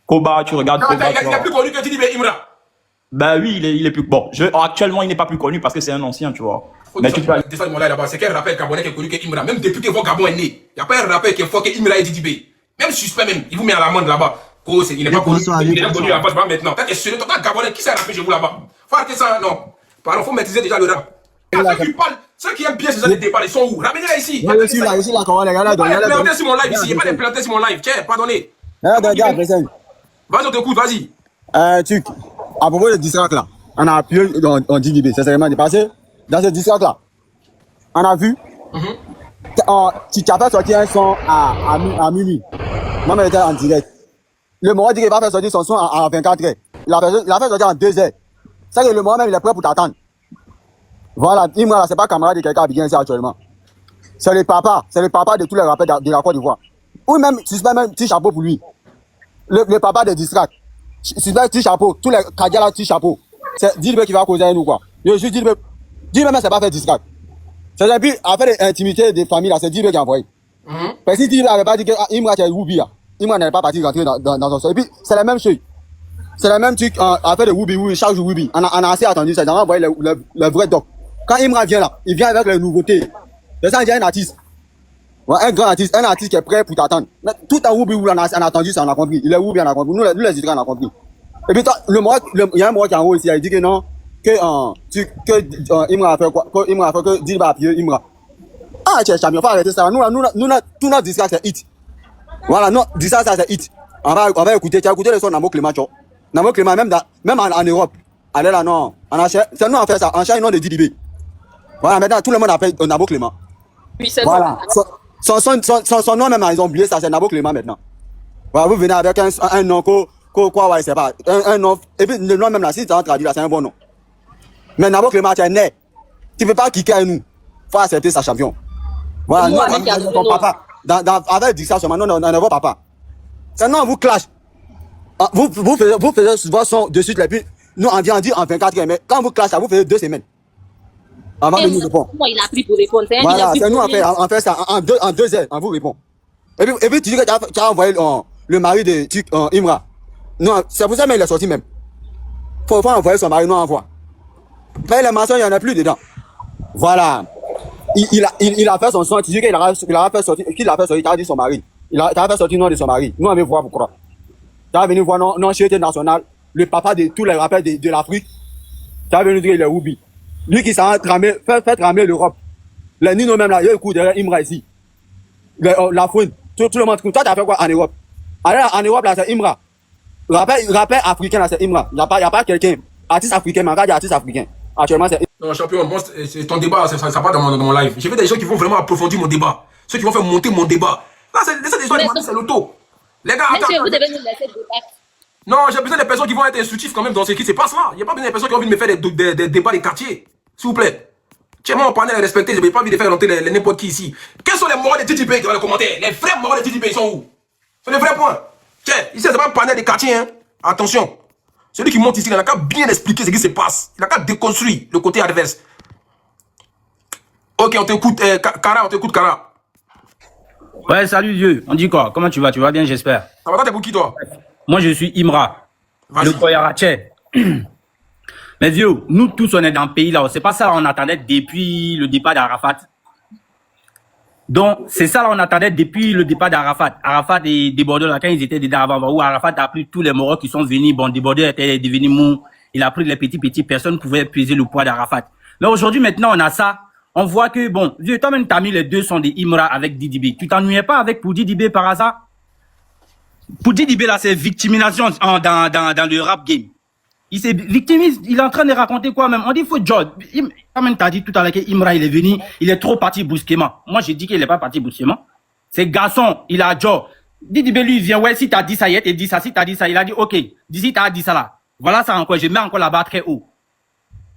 Koba, tu regardes non, Koba. Il est plus connu que Didi B, Imra. Ben oui, il est plus bon. Actuellement, il n'est pas plus connu parce que c'est un ancien, tu vois. Mais tu peux aller... C'est quel rappeur gabonais qui est connu que Imra? Même depuis que votre Gabon est né, il n'y a pas un rappeur qui est fort que Imra et Didi B. Même Suspect même, il vous met à l'amende là-bas. Il n'est pas connu, il est connu là-bas, pas maintenant. T'as que toi Gabonais, qui s'est rappelé chez vous là-bas? Faut arrêter ça, non. Pardon, faut maîtriser déjà le rap. Ceux qui aiment bien ces années de départ, ils sont où? Ramenez-les ici. Moi, je suis là, regarde. Il n'y a pas d'implanter sur mon live ici, il n'y a pas d'implanter sur mon live. Tiens, pardonnez. Regarde, présent. Vas-y, on t'écoute, vas-y. À propos de distract là, on a appuyé dans Didi B, sincèrement dépassé. Dans ce distract là, on a vu, tu as fait sortir un son à minuit. Moi, j'étais en direct. Le moment dit qu'il va faire sortir son son à 24 heures. Il a fait sortir en 2 heures. C'est que le moment même, il est prêt pour t'attendre. Voilà, Imra, c'est pas camarade de quelqu'un à bien ici actuellement. C'est le papa de tous les rappeurs de la Côte d'Ivoire. Ou même, Suspect même, petit chapeau pour lui. Le papa des distracts. Suspect, petit chapeau. Tous les Kadia là, petit chapeau. C'est Didi B qui va causer avec nous, quoi. Je suis Didi B même, c'est pas fait distract. C'est un peu, après l'intimité des familles là, c'est Didi B qui a envoyé. Parce que si Didi B avait pas dit que Imra était Woubi, Imra n'avait pas parti rentrer dans son sol. Et puis, c'est la même chose. C'est la même truc, affaire de Woubi, chaque jour Woubi. On a assez attendu ça, on a envoyé le vrai doc. Quand Imra vient là, il vient avec les nouveautés. C'est ça, il y a un artiste. Ouais, un grand artiste, un artiste qui est prêt pour t'attendre. Tout à Woubi, on a attendu ça, on a compris. Il est Woubi, on a compris. Nous les Israéliens, on a compris. Et puis, il y a un mot qui est en haut ici, il dit que non, que Imra a fait quoi, que Imra a fait que Didi B a appuyé Imra. Ah, tu es champion, faut arrêter ça. Nous, tout notre disque, c'est hit. Voilà, non, dis ça, c'est hit. On va écouter, tu as écouté le son Namo Clément, Namo Clément, même en Europe. Allez là, non. C'est nous, on fait ça. On cherche le nom de Didi B. Voilà, maintenant, tout le monde appelle Nabo Clément. Oui, c'est voilà. Son nom, même, ils ont oublié ça, c'est Nabo Clément maintenant. Voilà, vous venez avec un nom, quoi, ouais, c'est pas. Un nom, et puis le nom même là, si tu as traduit là, c'est un bon nom. Mais Nabo Clément, tu es né. Tu peux pas kicker à nous. Faut accepter sa champion. Voilà, nous, ton papa. Avec dit ça seulement, non, on est votre papa. Sinon, on vous clash. Vous faisiez souvent son de suite, et puis nous, on vient dire en 24 heures, mais quand vous clash, vous faisiez 2 semaines. Avant de nous répondre. Il a pris pour répondre. Voilà, c'est nous, on fait ça en 2 heures, on vous répond. Et puis tu dis que tu as envoyé le mari de Imra. Non, c'est pour ça qu'il est sorti même. Faut envoyer son mari, nous envoie. Mais les mensonges, il n'y en a plus dedans. Voilà. Il a fait son son, tu dis qu'il a fait sortir, il a dit son mari. Il a fait sortir le nom de son mari. Nous, on veut voir pourquoi. Tu as venu voir non Chérité National, le papa de tous les rappeurs de l'Afrique. Tu as venu dire qu'il est Woubi. Lui qui s'est fait ramer l'Europe. Les Nino même là, il y a un coup derrière Imra ici. La fouine. Tout le monde. Toi, tu as fait quoi en Europe? Alors, en Europe, là, c'est Imra. Rappeur africain, là, c'est Imra. Il n'y a pas quelqu'un. Artiste africain, mais regarde, artiste africain. Actuellement, c'est. Non, champion, bon, c'est ton débat, ça part dans mon live. J'ai vu des gens qui vont vraiment approfondir mon débat. Ceux qui vont faire monter mon débat. Là, c'est des gens qui c'est l'auto. Les gars, attends. Monsieur, vous devez nous laisser débattre. Non, j'ai besoin des personnes qui vont être instructives quand même dans ce qui se passe là. Il n'y a pas besoin des personnes qui ont envie de me faire des débats des quartiers. S'il vous plaît. Tiens, moi, on parle de respecter, je n'ai pas envie de faire rentrer les n'importe qui ici. Quels sont les moraux de DDB qui vont les commenter? Les vrais moraux de DDB, ils sont où? C'est le vrai point. Tiens, ici, c'est pas un panel des quartiers, hein. Attention. Celui qui monte ici, il n'a qu'à bien expliquer ce qui se passe. Il n'a qu'à déconstruire le côté adverse. Ok, on t'écoute, Kara, on t'écoute, Kara. Ouais, salut Dieu. On dit quoi? Comment tu vas? Tu vas bien, j'espère. Ça va, t'es pour qui, toi? Moi, je suis Imra. Le Koyarache. Mais vieux, nous tous, on est dans le pays là. C'est pas ça on attendait depuis le départ d'Arafat. Donc, c'est ça là on attendait depuis le départ d'Arafat. Arafat est débordé là quand ils étaient dedans avant. Où Arafat a pris tous les moraux qui sont venus. Bon, débordé était devenu mou. Il a pris les petits. Personne ne pouvait peser le poids d'Arafat. Mais aujourd'hui, maintenant, on a ça. On voit que, bon, vieux, toi-même, t'as mis les deux sont des Imra avec Didibé. Tu t'ennuyais pas avec pour Didibé par hasard? Pour Didibé, là, c'est victimisation dans le rap game. Il s'est victimise, il est en train de raconter quoi même? On dit, faut George. Toi-même, t'as dit tout à l'heure qu'Imra, il est venu, il est trop parti brusquement. Moi, j'ai dit qu'il est pas parti brusquement. C'est garçon, il a Joe. Didibé, lui, il vient, ouais, si t'as dit ça, il dit ça, si t'as dit ça, il a dit, ok, d'ici t'as dit ça là. Voilà ça encore, je mets encore là-bas très haut.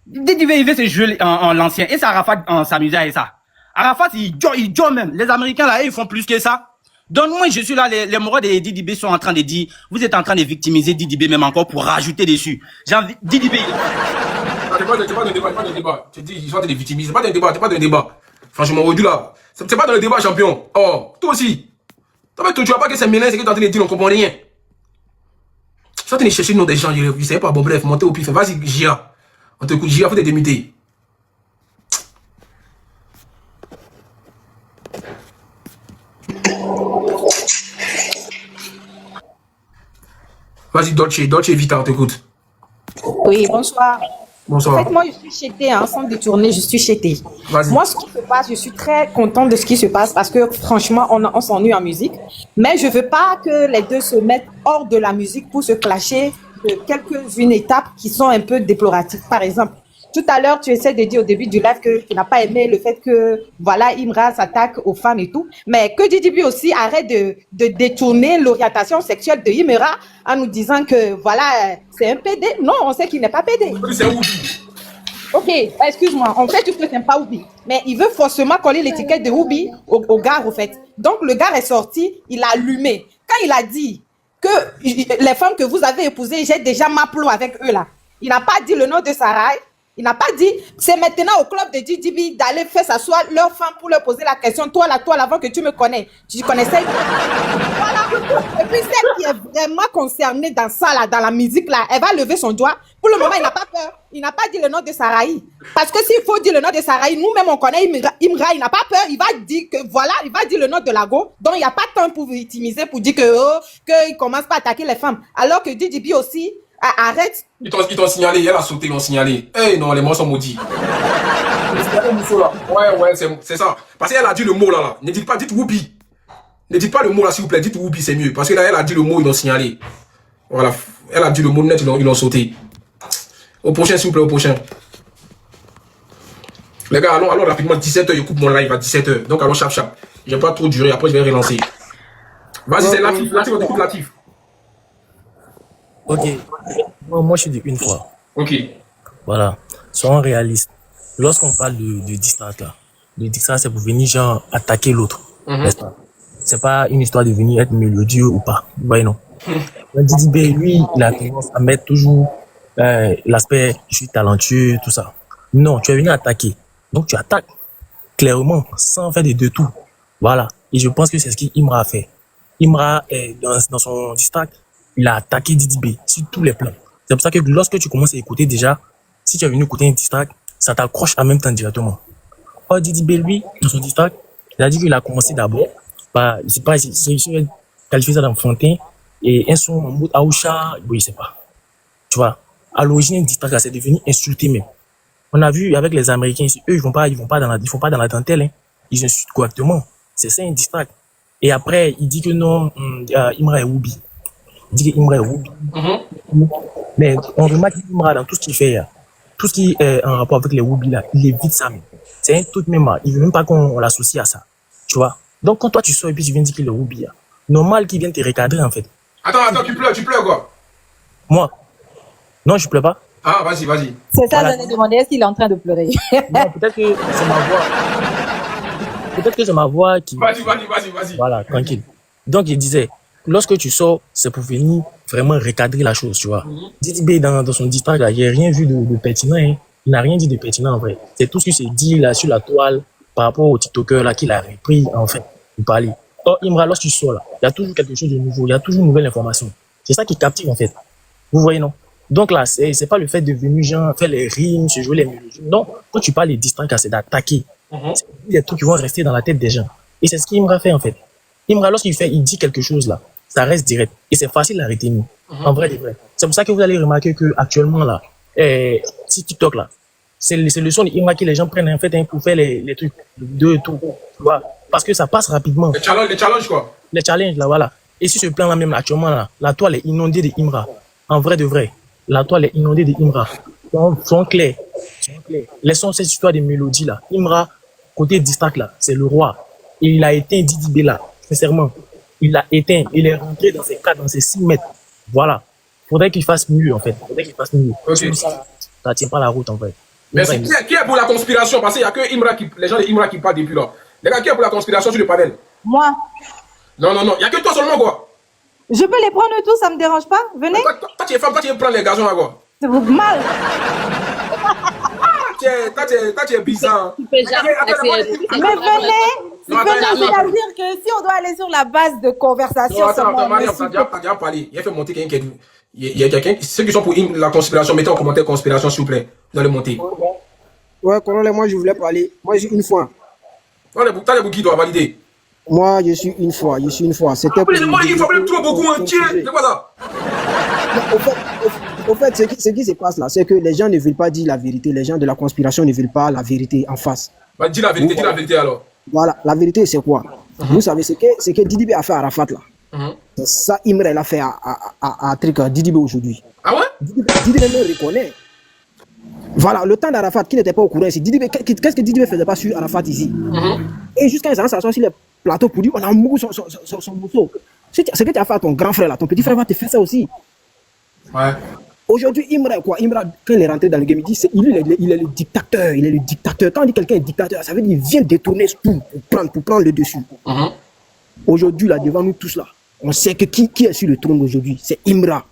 Didibé, il veut se jouer en l'ancien. Et c'est Arafat en s'amuser avec ça. Arafat, il joue même. Les Américains là, ils font plus que ça. Donc moi, je suis là, les moraux de Didibé sont en train de dire, vous êtes en train de victimiser Didibé même encore pour rajouter dessus. J'ai envie, Didibé. C'est pas de débat. Tu dis, ils sont en train de victimiser. C'est pas de débat. Franchement, aujourd'hui là, c'est pas dans le débat, champion. Oh, toi aussi. Tu vois pas que c'est mélange, c'est que tu es en train de dire, on comprend rien. Tu es en train de chercher le nom des gens, je sais pas, bon bref, montez au pif. Vas-y, Gia. On t'écoute, Gia, faut te démuter. Vas-y, Dolce Vita, on t'écoute. Oui, bonsoir. Bonsoir. En fait, moi, je suis chétée, hein, sans détourner, je suis chétée. Moi, ce qui se passe, je suis très contente de ce qui se passe parce que, franchement, on s'ennuie en musique. Mais je veux pas que les deux se mettent hors de la musique pour se clasher de quelques-unes étapes qui sont un peu déploratives. Par exemple, tout à l'heure, tu essaies de dire au début du live que tu n'as pas aimé le fait que, voilà, Imra s'attaque aux femmes et tout. Mais que Didibé aussi arrête de détourner l'orientation sexuelle de Imra en nous disant que, voilà, c'est un PD. Non, on sait qu'il n'est pas PD. C'est un Oubi. Ok, excuse-moi, on fait tout que c'est pas Oubi. Mais il veut forcément coller l'étiquette de Oubi au gars, au fait. Donc, le gars est sorti, il a allumé. Quand il a dit que les femmes que vous avez épousées, j'ai déjà ma plomb avec eux là. Il n'a pas dit le nom de Sarah. Il n'a pas dit, c'est maintenant au club de Didibé d'aller faire s'asseoir leurs femmes pour leur poser la question. Toi, avant que tu me connais. Tu connaissais. Voilà. Et puis, celle qui est vraiment concernée dans ça, là, dans la musique, là, elle va lever son doigt. Pour le moment, il n'a pas peur. Il n'a pas dit le nom de Sarahi. Parce que s'il faut dire le nom de Sarahi, nous-mêmes, on connaît Imra, il n'a pas peur. Il va dire que, voilà, il va dire le nom de Lago. Donc, il n'y a pas de temps pour vous victimiser, pour dire que, oh, qu'il commence pas à attaquer les femmes. Alors que Didibé aussi, arrête. Ils t'ont signalé, elle a sauté, ils l'ont signalé. Eh non, les mots sont maudits. Ouais, c'est ça. Parce qu'elle a dit le mot là. Ne dites pas, dites Whoopi. Ne dites pas le mot là, s'il vous plaît. Dites Whoopi, c'est mieux. Parce que là, elle a dit le mot, ils l'ont signalé. Voilà. Elle a dit le mot net, ils l'ont sauté. Au prochain, s'il vous plaît, au prochain. Les gars, allons rapidement. 17h, je coupe mon live à 17h. Donc, allons chap. Je vais pas trop durer. Après, je vais relancer. Vas-y, c'est Latif. Latif, on t'écoute Latif. Ok. Moi, je suis de une fois. Ok. Voilà. Soyons réalistes. Lorsqu'on parle de distract là, le distract, c'est pour venir genre attaquer l'autre. N'est-ce pas? C'est pas une histoire de venir être mélodieux ou pas. Vous voyez, non? Didibé, lui, il a tendance à mettre toujours l'aspect je suis talentueux, tout ça. Non, tu es venu attaquer. Donc tu attaques clairement, sans faire des deux tours. Voilà. Et je pense que c'est ce qu'Imra a fait. Imra, dans son distract, il a attaqué Didibé sur tous les plans. C'est pour ça que lorsque tu commences à écouter déjà, si tu es venu écouter un distract, ça t'accroche en même temps directement. Or, Didibé, lui, dans son distract, il a dit qu'il a commencé d'abord par, je sais pas, si je qualifier ça d'enfantin, et un son en mode Aoucha, oui, je sais pas. Tu vois, à l'origine, un distract, c'est devenu insulté même. On a vu avec les Américains ici, eux, ils font pas dans la dentelle, hein. Ils insultent correctement. C'est ça un distract. Et après, il dit que non, Imra est Whoopi. Il dit que Imra est Whoopi. Mais on remarque qu'Imra, dans tout ce qu'il fait, tout ce qui est en rapport avec les Whoopi là, il évite ça même. C'est un truc même, il veut même pas qu'on l'associe à ça. Tu vois? Donc quand toi tu sors et puis tu viens dire qu'il est Whoopi, normal qu'il vienne te recadrer en fait. Attends, tu pleures quoi? Moi, non, je pleure pas. Ah, vas-y, vas-y. C'est ça, Voilà. j'en ai demandé. Est-ce qu'il est en train de pleurer? Non, peut-être que c'est ma voix. Peut-être que c'est ma voix qui... Vas-y. Voilà, tranquille. Donc, il disait, lorsque tu sors, c'est pour venir vraiment recadrer la chose, tu vois. Didi B, dans son distract, là, il n'a rien vu de pertinent. Hein. Il n'a rien dit de pertinent, en vrai. C'est tout ce qui s'est dit là sur la toile par rapport au TikToker là qu'il a repris, en fait, pour parler. Or, Imra, lorsque tu sors là, il y a toujours quelque chose de nouveau, il y a toujours une nouvelle information. C'est ça qui captive, en fait. Vous voyez, non? Donc là, c'est pas le fait de venir, genre, faire les rimes, se jouer les mélodies. Non, quand tu parles des distracts, c'est d'attaquer. C'est des trucs qui vont rester dans la tête des gens. Et c'est ce qu'Imra fait, en fait. Imra, il dit quelque chose là, ça reste direct. Et c'est facile à retenir. En vrai, de vrai. C'est pour ça que vous allez remarquer que actuellement là, si TikTok là, c'est le son d'Imra que les gens prennent en fait pour faire les trucs de tout. Tu vois? Parce que ça passe rapidement. Les challenges, quoi. Les challenges, là, voilà. Et sur ce plan-là même, actuellement, là, la toile est inondée de Imra. En vrai de vrai. La toile est inondée de Imra. Sont clairs. Les sons, cette histoire de mélodies, là. Imra, côté distract, là, c'est le roi. Et il a éteint Didi B, là. Sincèrement. Il l'a éteint. Il est rentré dans ses 4, dans ses 6 mètres. Voilà. Faudrait qu'il fasse mieux, en fait. Faudrait qu'il fasse mieux. Okay. Ça tient pas la route, en fait. Mais c'est qui est pour la conspiration? Parce qu'il n'y a que Imra les gens de Imra qui parlent depuis là. Les gars, qui est pour la conspiration sur le panel? Moi. Non. Il n'y a que toi seulement, quoi. Je peux les prendre tous, ça me dérange pas. Venez. Toi, tu es femme, toi, tu veux prendre les garçons, là, quoi. C'est vous mal. Toi, tu es bizarre. Mais venez. C'est-à-dire que si on doit aller sur la base de conversation. Non, attends, Mariam, t'as déjà parlé. Il a fait monter quelqu'un il y a quelqu'un, ceux qui sont pour la conspiration, mettez en commentaire conspiration, s'il vous plaît. Vous allez monter. Ouais, colonel, moi je voulais parler. Moi je suis une fois. T'as les bouquins, tu dois valider. Moi je suis une fois. C'était pour. Il faut plus trop beaucoup entier. C'est quoi ça? Au fait, ce qui se passe là, c'est que les gens ne veulent pas dire la vérité. Les gens de la conspiration ne veulent pas la vérité en face. Bah, dis la vérité alors. Voilà, la vérité c'est quoi? Vous savez ce que Didi B a fait à Arafat là. C'est ça, Imra l'a fait à Didi B aujourd'hui. Ah ouais? Didi B le reconnaît. Voilà, le temps d'Arafat qui n'était pas au courant ici. Qu'est-ce que Didi B faisait pas sur Arafat ici? Et jusqu'à un instant, sur les plateaux pour dire on a mouru son morceau. Ce que tu as fait à ton grand frère là, ton petit frère va te faire ça aussi. Ouais. Aujourd'hui, Imra, quand il est rentré dans le game, il dit il est le dictateur. Il est le dictateur. Quand on dit quelqu'un est dictateur, ça veut dire qu'il vient détourner tout pour prendre le dessus. Aujourd'hui, là, devant nous tous là, on sait que qui est sur le trône aujourd'hui, c'est Imra.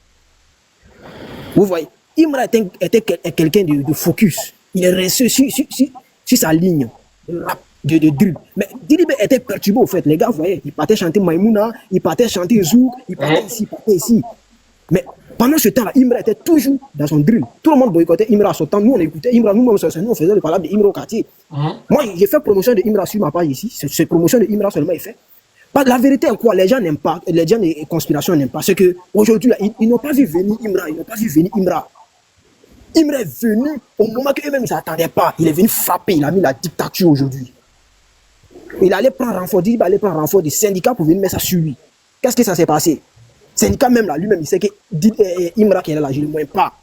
Vous voyez, Imra était quelqu'un de focus. Il est resté sur sa ligne de drill. Mais Didi B était perturbé au fait. Les gars, vous voyez, il partait chanter Maïmouna, il partait chanter Zouk, il partait ici, il partait ici. Mais pendant ce temps-là, Imra était toujours dans son drill. Tout le monde boycottait Imra à son temps. Nous, on écoutait Imra, nous, on faisait le palabre de Imra au quartier. Moi, j'ai fait promotion de Imra sur ma page ici. C'est promotion de Imra seulement, il fait. La vérité est quoi? Les gens n'aiment pas, les gens de conspiration n'aiment pas. C'est qu'aujourd'hui, ils n'ont pas vu venir Imra. Imra est venu au moment qu'eux-mêmes ils ne s'attendaient pas. Il est venu frapper, il a mis la dictature aujourd'hui. Il allait prendre renfort, il allait prendre renfort des syndicats pour venir mettre ça sur lui. Qu'est-ce que ça s'est passé? Syndicat même là, lui-même, il sait que Imra qui est là, je ne le moins pas.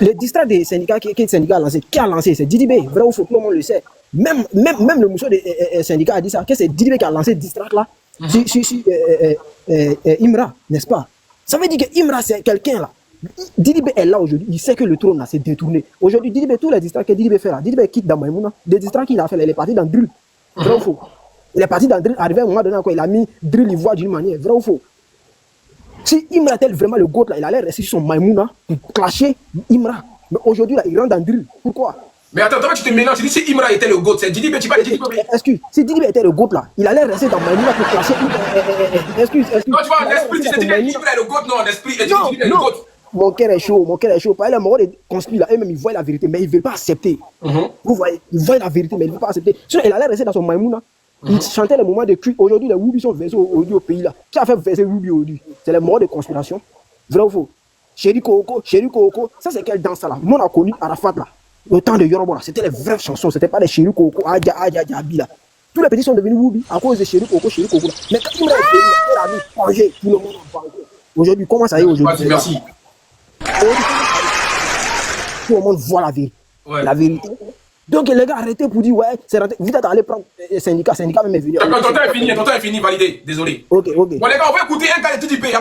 Le distract des syndicats, quel syndicat a lancé? Qui a lancé? C'est Didi B. Vrai ou faux, tout le monde le sait. Même le monsieur des syndicats a dit ça, que c'est Didi B qui a lancé le distract là, Imra, n'est-ce pas? Ça veut dire que Imra, c'est quelqu'un là. Didi B est là aujourd'hui, il sait que le trône là s'est détourné. Aujourd'hui, Didi B, tous les distracts que Didi B fait là, Didi B quitte dans Maïmouna, des distracts qu'il a fait là, il est parti dans Drill. Vrai ou faux? Il est parti dans Drill, arrivé à un moment donné, il a mis Drill Ivoire d'une manière, vrai ou faux? Si Imra était vraiment le GOAT là, il allait rester sur son Maïmouna pour clasher Imra. Mais aujourd'hui là, il rentre dans Drill. Pourquoi? Mais attends, tu te mélanges. Tu dis si Imra était le GOAT, c'est Didi B, tu parles de Didi B. Excuse, si Didi B était le GOAT là, il allait rester dans Maïmouna pour clasher Excuse. Non, tu vois, l'esprit, tu dis que Imra est le GOAT, non, l'esprit, Didi B est le GOAT. Mon cœur est chaud. Par exemple, les conspires là, eux-mêmes, ils voient la vérité, mais ils ne veulent pas accepter. Vous voyez, ils voient la vérité, mais ils ne veulent pas accepter. Sinon, il allait rester dans son Maïmouna. Il chantait les moments de culte. Aujourd'hui, les Woubi sont versés aujourd'hui au pays là. Qui a fait verser Woubi aujourd'hui? C'est les moments de conspiration. Vrai ou faux? Chéri Coco. Ça, c'est quelle danse là? Nous, on a connu Arafat là. Le temps de Yoruba là. C'était les vraies chansons. C'était pas les Chéri Coco, Adja, là. Tous les petits sont devenus Woubi à cause de Chéri Coco là. Mais quand il m'a dit, il a mis congé. Tout le monde en parle. Aujourd'hui, comment ça y est aujourd'hui? Merci. Tout le monde voit la vérité. Ouais. La vérité. Donc les gars, arrêtez pour dire, ouais, c'est rentré. Vite d'aller prendre le syndicat même est venu. Ton temps est fini, validé. Désolé. Ok. Bon les gars, on va écouter un gars de tout du pays.